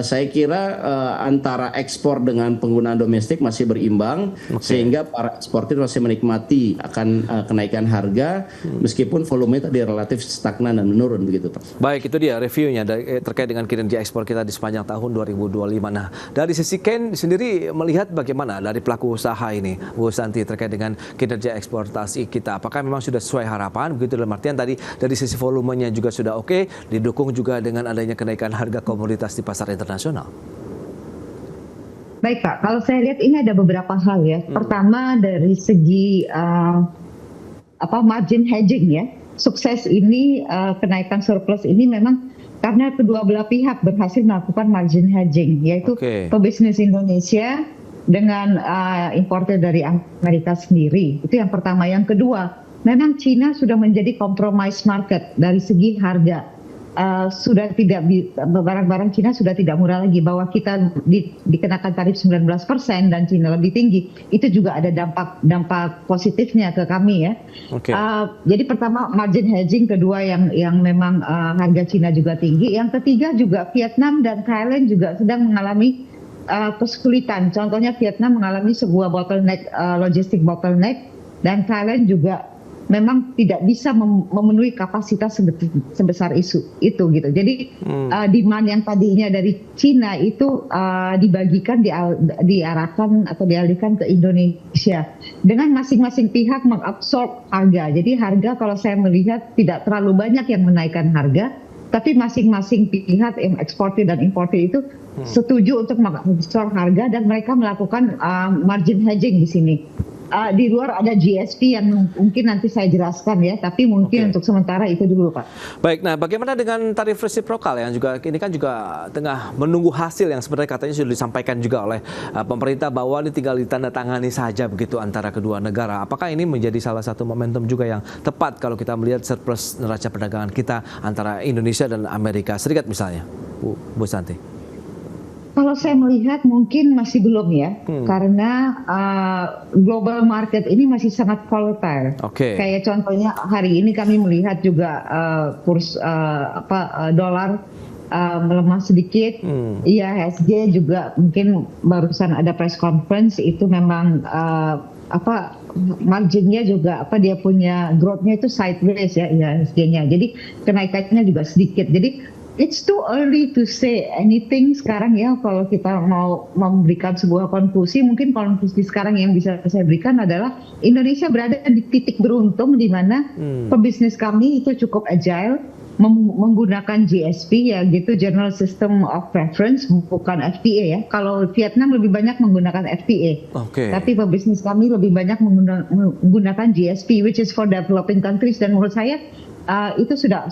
saya kira antara ekspor dengan penggunaan domestik masih berimbang, sehingga para eksportir masih menikmati akan kenaikan harga meskipun volume tadi relatif stagnan dan menurun begitu, Pak. Baik, itu dia reviewnya terkait dengan kinerja ekspor kita di sepanjang tahun 2025. Nah, dari sisi Ken sendiri melihat bagaimana dari pelaku usaha ini, Bu Santi, terkait dengan kinerja eksportasi kita. Apakah memang sudah sesuai harapan? Begitu dalam artian tadi dari sisi volumenya juga sudah oke, didukung juga dengan adanya kenaikan harga komoditas di pasar internasional. Baik Pak, kalau saya lihat ini ada beberapa hal ya. Pertama dari segi margin hedging ya. Sukses ini, kenaikan surplus ini memang karena kedua belah pihak berhasil melakukan margin hedging, yaitu pebisnis Indonesia dengan importer dari Amerika sendiri. Itu yang pertama. Yang kedua, memang Cina sudah menjadi compromise market dari segi harga. Sudah tidak, barang-barang Cina sudah tidak murah lagi, bahwa kita dikenakan tarif 19% dan Cina lebih tinggi, itu juga ada dampak positifnya ke kami ya. Jadi pertama margin hedging, kedua yang memang harga Cina juga tinggi, yang ketiga juga Vietnam dan Thailand juga sedang mengalami kesulitan. Contohnya Vietnam mengalami sebuah bottleneck, logistik bottleneck, dan Thailand juga memang tidak bisa memenuhi kapasitas sebesar itu gitu. Jadi demand yang tadinya dari Cina itu dibagikan, diarahkan atau dialihkan ke Indonesia dengan masing-masing pihak mengabsorb harga. Jadi harga kalau saya melihat tidak terlalu banyak yang menaikkan harga, tapi masing-masing pihak yang eksportir dan importir itu setuju untuk mengabsorb harga, dan mereka melakukan margin hedging di sini. Di luar ada GSP yang mungkin nanti saya jelaskan ya, tapi mungkin untuk sementara itu dulu Pak. Baik, nah bagaimana dengan tarif resiprokal yang juga ini kan juga tengah menunggu hasil yang sebenarnya katanya sudah disampaikan juga oleh pemerintah bahwa ini tinggal ditandatangani saja begitu antara kedua negara. Apakah ini menjadi salah satu momentum juga yang tepat kalau kita melihat surplus neraca perdagangan kita antara Indonesia dan Amerika Serikat misalnya, Bu Santi? Kalau saya melihat mungkin masih belum ya, karena global market ini masih sangat volatile. Kayak contohnya hari ini kami melihat juga kurs dolar melemah sedikit. IHSG juga mungkin barusan ada press conference, itu memang marginnya juga dia punya growth-nya itu sideways ya IHSG-nya. Jadi kenaikannya juga sedikit. Jadi it's too early to say anything sekarang ya. Kalau kita mau memberikan sebuah konklusi, mungkin konklusi sekarang yang bisa saya berikan adalah Indonesia berada di titik beruntung di mana pebisnis kami itu cukup agile, menggunakan GSP ya gitu, General System of Preference, bukan FTA ya. Kalau Vietnam lebih banyak menggunakan FTA, tapi pebisnis kami lebih banyak menggunakan GSP, which is for developing countries, dan menurut saya itu sudah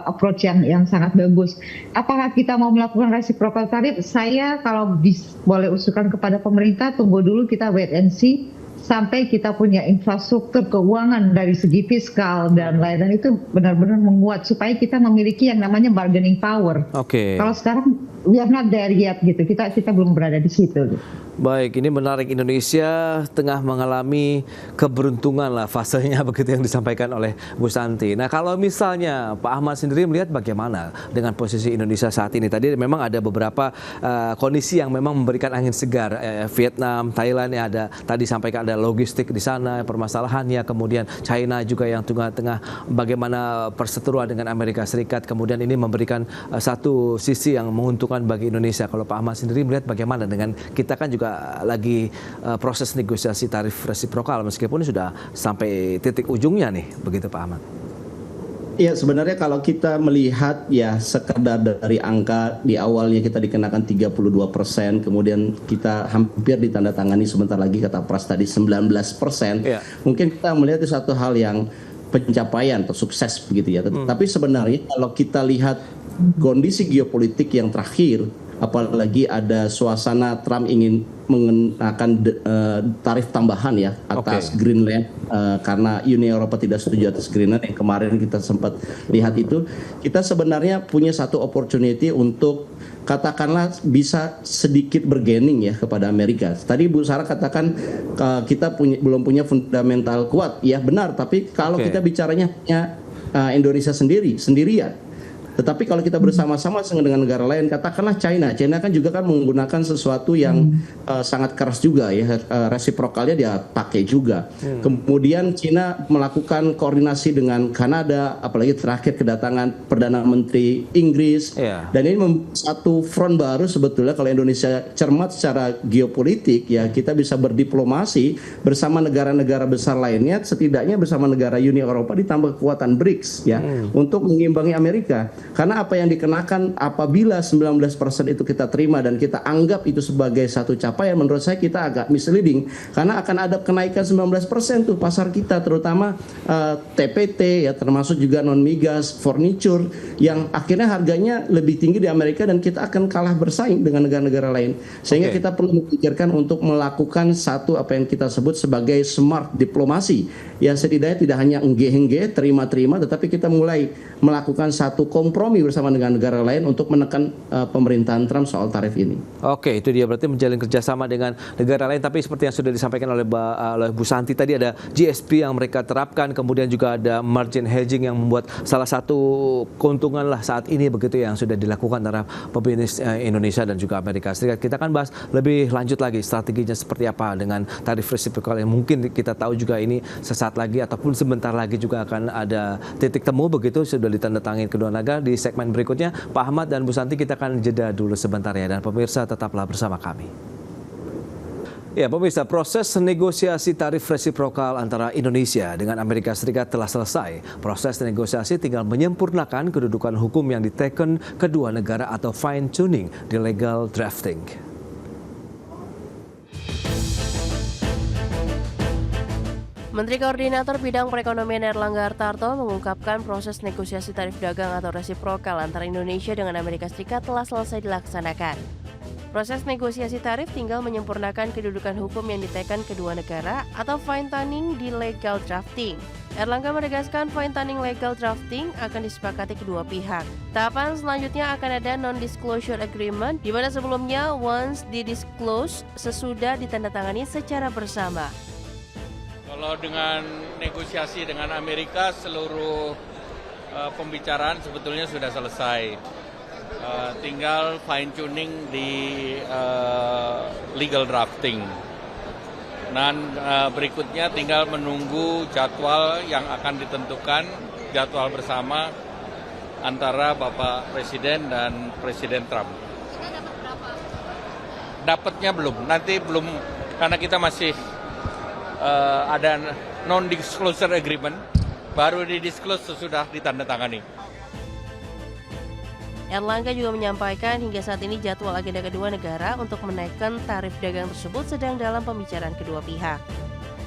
approach yang sangat bagus. Apakah kita mau melakukan reciprocal tarif? Saya kalau boleh usulkan kepada pemerintah, tunggu dulu, kita wait and see sampai kita punya infrastruktur keuangan dari segi fiskal dan lain-lain itu benar-benar menguat, supaya kita memiliki yang namanya bargaining power. Kalau sekarang we are not there yet gitu, kita belum berada di situ gitu. Baik, ini menarik, Indonesia tengah mengalami keberuntungan lah fasenya begitu yang disampaikan oleh Bu Santi. Nah, kalau misalnya Pak Ahmad sendiri melihat bagaimana dengan posisi Indonesia saat ini? Tadi memang ada beberapa kondisi yang memang memberikan angin segar. Vietnam, Thailand ya, ada tadi sampaikan ada logistik di sana permasalahannya, kemudian China juga yang tengah bagaimana perseteruan dengan Amerika Serikat, kemudian ini memberikan satu sisi yang menguntungkan bagi Indonesia. Kalau Pak Ahmad sendiri melihat bagaimana dengan kita kan juga lagi proses negosiasi tarif resiprokal meskipun sudah sampai titik ujungnya nih, begitu Pak Ahmad? Ya, sebenarnya kalau kita melihat ya sekedar dari angka di awalnya kita dikenakan 32%, kemudian kita hampir ditandatangani sebentar lagi kata Pras tadi 19%, mungkin kita melihat itu satu hal yang pencapaian atau sukses begitu ya. Tapi sebenarnya kalau kita lihat kondisi geopolitik yang terakhir, apalagi ada suasana Trump ingin mengenakan tarif tambahan ya atas Greenland karena Uni Eropa tidak setuju atas Greenland yang kemarin kita sempat lihat itu. Kita sebenarnya punya satu opportunity untuk katakanlah bisa sedikit bergaining ya kepada Amerika. Tadi Bu Sarah katakan kita belum punya fundamental kuat, ya benar. Tapi kalau kita bicaranya hanya Indonesia sendirian. Tetapi kalau kita bersama-sama dengan negara lain, katakanlah China kan juga kan menggunakan sesuatu yang sangat keras juga ya, resiprokalnya dia pakai juga. Kemudian China melakukan koordinasi dengan Kanada, apalagi terakhir kedatangan Perdana Menteri Inggris, dan ini satu front baru sebetulnya kalau Indonesia cermat secara geopolitik ya, kita bisa berdiplomasi bersama negara-negara besar lainnya, setidaknya bersama negara Uni Eropa ditambah kekuatan BRICS ya, untuk mengimbangi Amerika. Karena apa yang dikenakan apabila 19% itu kita terima dan kita anggap itu sebagai satu capaian, menurut saya kita agak misleading. Karena akan ada kenaikan 19% tuh pasar kita, terutama TPT ya, termasuk juga non-migas, furniture, yang akhirnya harganya lebih tinggi di Amerika dan kita akan kalah bersaing dengan negara-negara lain. Sehingga kita perlu memikirkan untuk melakukan satu apa yang kita sebut sebagai smart diplomasi. Ya setidaknya tidak hanya engge-engge, terima-terima, tetapi kita mulai melakukan satu kompromi bersama dengan negara lain untuk menekan pemerintahan Trump soal tarif ini. Oke, itu dia berarti menjalin kerjasama dengan negara lain. Tapi seperti yang sudah disampaikan oleh Bu Santi tadi, ada GSP yang mereka terapkan, kemudian juga ada margin hedging yang membuat salah satu keuntungan lah saat ini begitu yang sudah dilakukan antara pebisnis Indonesia dan juga Amerika Serikat. Kita akan bahas lebih lanjut lagi strateginya seperti apa dengan tarif resiprokal yang mungkin kita tahu juga ini sesaat lagi ataupun sebentar lagi juga akan ada titik temu begitu sudah ditandatangani kedua negara. Di segmen berikutnya Pak Ahmad dan Bu Santi kita akan jeda dulu sebentar ya, dan pemirsa tetaplah bersama kami. Ya pemirsa, proses negosiasi tarif resiprokal antara Indonesia dengan Amerika Serikat telah selesai. Proses negosiasi tinggal menyempurnakan kedudukan hukum yang diteken kedua negara atau fine tuning di legal drafting. Menteri Koordinator Bidang Perekonomian Erlangga Hartarto mengungkapkan proses negosiasi tarif dagang atau resiprokal antara Indonesia dengan Amerika Serikat telah selesai dilaksanakan. Proses negosiasi tarif tinggal menyempurnakan kedudukan hukum yang diteken kedua negara atau fine tuning di legal drafting. Erlangga menegaskan fine tuning legal drafting akan disepakati kedua pihak. Tahapan selanjutnya akan ada non-disclosure agreement, di mana sebelumnya once di-disclose sesudah ditandatangani secara bersama. Kalau dengan negosiasi dengan Amerika, seluruh pembicaraan sebetulnya sudah selesai. Tinggal fine tuning di legal drafting. Dan berikutnya tinggal menunggu jadwal yang akan ditentukan, jadwal bersama antara Bapak Presiden dan Presiden Trump. Dapat berapa? Dapatnya belum, nanti belum, karena kita masih ada non-disclosure agreement, baru di-disclose sesudah ditandatangani. Erlangga juga menyampaikan hingga saat ini jadwal agenda kedua negara untuk menaikkan tarif dagang tersebut sedang dalam pembicaraan kedua pihak.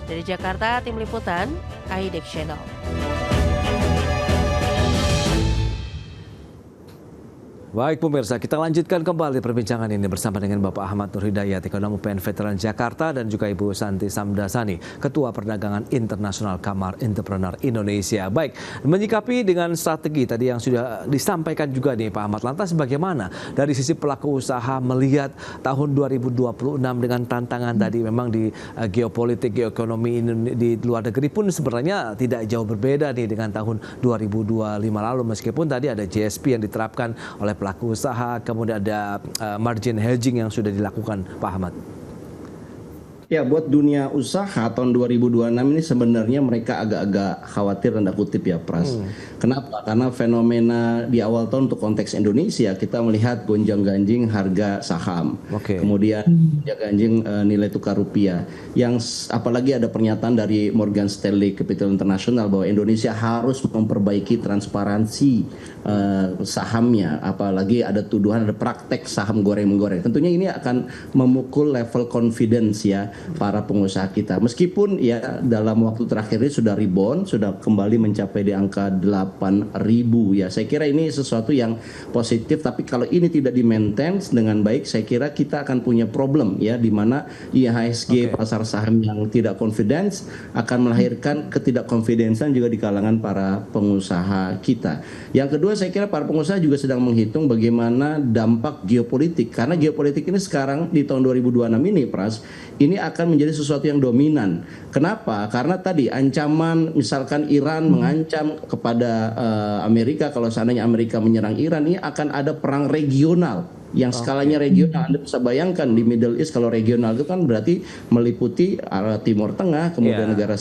Dari Jakarta, Tim Liputan, IDX Channel. Baik pemirsa, kita lanjutkan kembali perbincangan ini bersama dengan Bapak Ahmad Nur Hidayat, Ekonom UPN Veteran Jakarta, dan juga Ibu Santi Samdasani, Ketua Perdagangan Internasional Kamar Entrepreneur Indonesia. Baik, menyikapi dengan strategi tadi yang sudah disampaikan juga nih Pak Ahmad, lantas bagaimana dari sisi pelaku usaha melihat tahun 2026 dengan tantangan tadi, memang di geopolitik, geoekonomi di luar negeri pun sebenarnya tidak jauh berbeda nih dengan tahun 2025 lalu, meskipun tadi ada GSP yang diterapkan oleh pelaku usaha, kemudian ada margin hedging yang sudah dilakukan, Pak Ahmad. Ya, buat dunia usaha tahun 2026 ini sebenarnya mereka agak-agak khawatir tanda kutip ya, Pras. Kenapa? Karena fenomena di awal tahun untuk konteks Indonesia kita melihat gonjang-ganjing harga saham. Kemudian gonjang-ganjing nilai tukar rupiah. Yang apalagi ada pernyataan dari Morgan Stanley Capital International bahwa Indonesia harus memperbaiki transparansi sahamnya, apalagi ada tuduhan ada praktek saham goreng-menggoreng. Tentunya ini akan memukul level confidence ya para pengusaha kita. Meskipun ya dalam waktu terakhir ini sudah rebound, sudah kembali mencapai di angka 8.000 ya. Saya kira ini sesuatu yang positif, tapi kalau ini tidak di-maintain dengan baik, saya kira kita akan punya problem ya, di mana IHSG pasar saham yang tidak confidence akan melahirkan ketidakkonfidensan juga di kalangan para pengusaha kita. Yang kedua, saya kira para pengusaha juga sedang menghitung bagaimana dampak geopolitik, karena geopolitik ini sekarang di tahun 2026 ini, Pras, ini akan menjadi sesuatu yang dominan. Kenapa? Karena tadi ancaman, misalkan Iran mengancam kepada Amerika, kalau seandainya Amerika menyerang Iran, ini akan ada perang regional yang skalanya regional. Anda bisa bayangkan di Middle East, kalau regional itu kan berarti meliputi Timur Tengah, kemudian negara.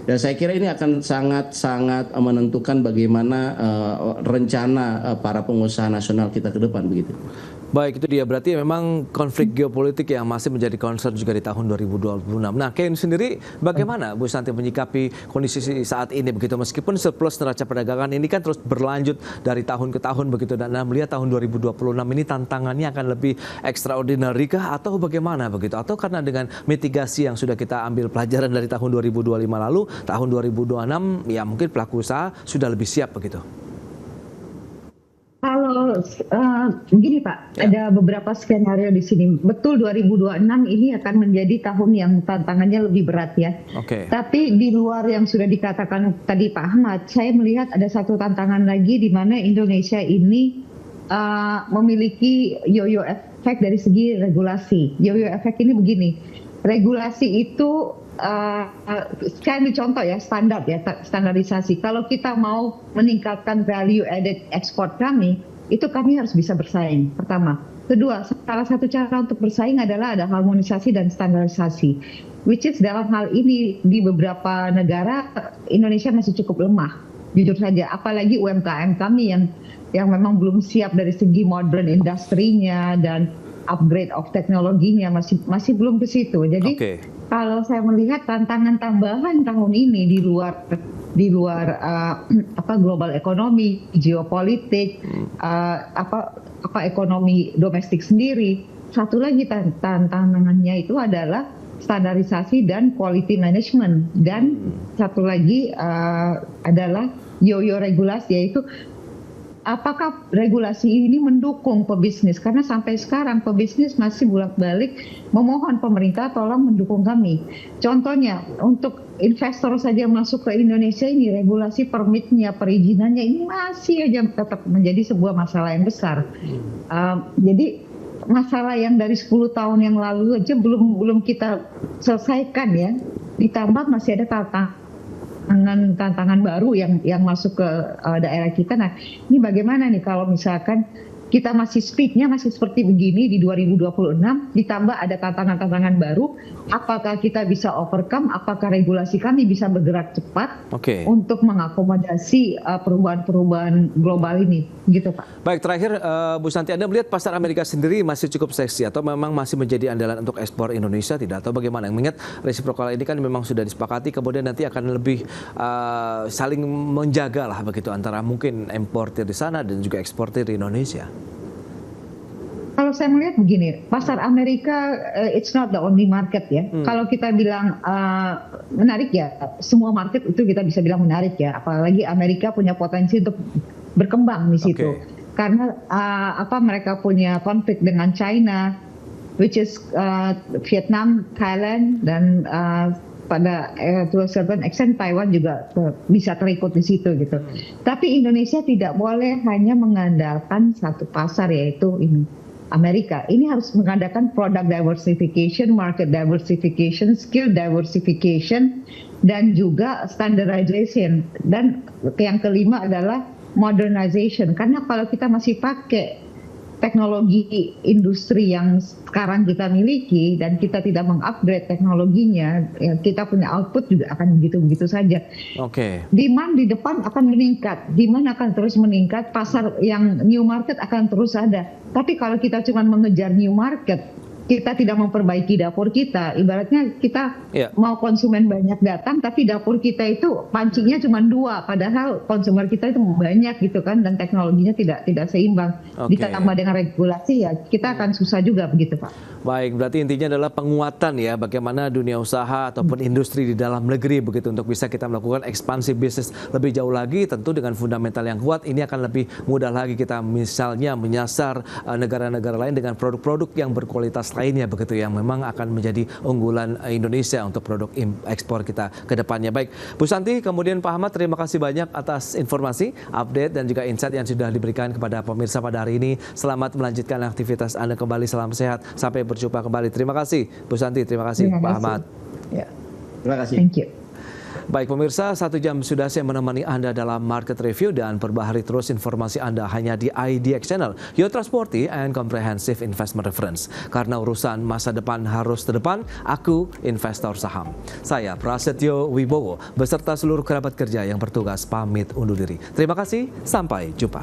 Dan saya kira ini akan sangat-sangat menentukan bagaimana rencana para pengusaha nasional kita ke depan begitu. Baik, itu dia. Berarti memang konflik geopolitik yang masih menjadi concern juga di tahun 2026. Nah, Ken sendiri bagaimana Bu Santi menyikapi kondisi saat ini begitu? Meskipun surplus neraca perdagangan ini kan terus berlanjut dari tahun ke tahun begitu, dan Anda melihat tahun 2026 ini tantangannya akan lebih extraordinary kah atau bagaimana begitu? Atau karena dengan mitigasi yang sudah kita ambil pelajaran dari tahun 2025 lalu, tahun 2026 ya mungkin pelaku usaha sudah lebih siap begitu? Kalau begini Pak, ada beberapa skenario di sini. Betul 2026 ini akan menjadi tahun yang tantangannya lebih berat ya. Tapi di luar yang sudah dikatakan tadi Pak Ahmad, saya melihat ada satu tantangan lagi di mana Indonesia ini memiliki yo-yo efek dari segi regulasi. Yo-yo efek ini begini, regulasi itu kan contoh ya, standar ya, standarisasi. Kalau kita mau meningkatkan value added ekspor kami, itu kami harus bisa bersaing, pertama. Kedua, salah satu cara untuk bersaing adalah ada harmonisasi dan standarisasi, which is dalam hal ini di beberapa negara Indonesia masih cukup lemah, jujur saja. Apalagi UMKM kami yang memang belum siap dari segi modern industrinya dan upgrade of teknologinya, masih belum ke situ. Jadi kalau saya melihat tantangan tambahan tahun ini di luar global ekonomi, geopolitik, ekonomi domestik sendiri. Satu lagi tantangannya itu adalah standarisasi dan quality management, dan satu lagi adalah yo-yo regulasi, yaitu apakah regulasi ini mendukung pebisnis? Karena sampai sekarang pebisnis masih bolak-balik memohon pemerintah tolong mendukung kami. Contohnya untuk investor saja masuk ke Indonesia ini, regulasi permitnya, perizinannya ini masih aja tetap menjadi sebuah masalah yang besar. Jadi masalah yang dari 10 tahun yang lalu aja belum kita selesaikan ya. Ditambah masih ada tantangan baru yang masuk ke daerah kita. Nah, ini bagaimana nih kalau misalkan kita masih speednya masih seperti begini di 2026, ditambah ada tantangan-tantangan baru, apakah kita bisa overcome, apakah regulasi kami bisa bergerak cepat untuk mengakomodasi perubahan-perubahan global ini, gitu Pak. Baik, terakhir Bu Santi, Anda melihat pasar Amerika sendiri masih cukup seksi atau memang masih menjadi andalan untuk ekspor Indonesia tidak, atau bagaimana? Mengingat reciprocal ini kan memang sudah disepakati, kemudian nanti akan lebih saling menjaga lah begitu antara mungkin importir di sana dan juga eksportir di Indonesia. Kalau saya melihat begini, pasar Amerika it's not the only market ya. Kalau kita bilang menarik ya, semua market itu kita bisa bilang menarik ya. Apalagi Amerika punya potensi untuk berkembang di situ. Karena mereka punya konflik dengan China, which is Vietnam, Thailand, dan pada to a certain extent Taiwan juga bisa terikut di situ gitu. Tapi Indonesia tidak boleh hanya mengandalkan satu pasar, yaitu ini Amerika. Ini harus mengadakan product diversification, market diversification, skill diversification, dan juga standardization. Dan yang kelima adalah modernization. Karena kalau kita masih pakai teknologi industri yang sekarang kita miliki dan kita tidak mengupgrade teknologinya, ya kita punya output juga akan begitu-begitu saja. Demand di depan akan meningkat, demand akan terus meningkat, pasar yang new market akan terus ada. Tapi kalau kita cuma mengejar new market, kita tidak memperbaiki dapur kita, ibaratnya kita mau konsumen banyak datang, tapi dapur kita itu pancingnya cuma 2, padahal konsumer kita itu banyak gitu kan, dan teknologinya tidak seimbang. Ditambah dengan regulasi ya kita akan susah juga begitu Pak. Baik, berarti intinya adalah penguatan ya, bagaimana dunia usaha ataupun industri di dalam negeri begitu untuk bisa kita melakukan ekspansi bisnis lebih jauh lagi, tentu dengan fundamental yang kuat ini akan lebih mudah lagi kita misalnya menyasar negara-negara lain dengan produk-produk yang berkualitas lainnya begitu, yang memang akan menjadi unggulan Indonesia untuk produk ekspor kita ke depannya. Baik, Bu Santi, kemudian Pak Ahmad, terima kasih banyak atas informasi, update dan juga insight yang sudah diberikan kepada pemirsa pada hari ini. Selamat melanjutkan aktivitas Anda kembali, salam sehat, sampai berjumpa kembali. Terima kasih Bu Santi, terima kasih Pak Ahmad. Ya. Terima kasih. Thank you. Baik pemirsa, 1 jam sudah saya menemani Anda dalam Market Review dan perbaharui terus informasi Anda hanya di IDX Channel, your trustworthy and comprehensive investment reference. Karena urusan masa depan harus terdepan, aku investor saham. Saya Prasetyo Wibowo beserta seluruh kerabat kerja yang bertugas pamit undur diri. Terima kasih, sampai jumpa.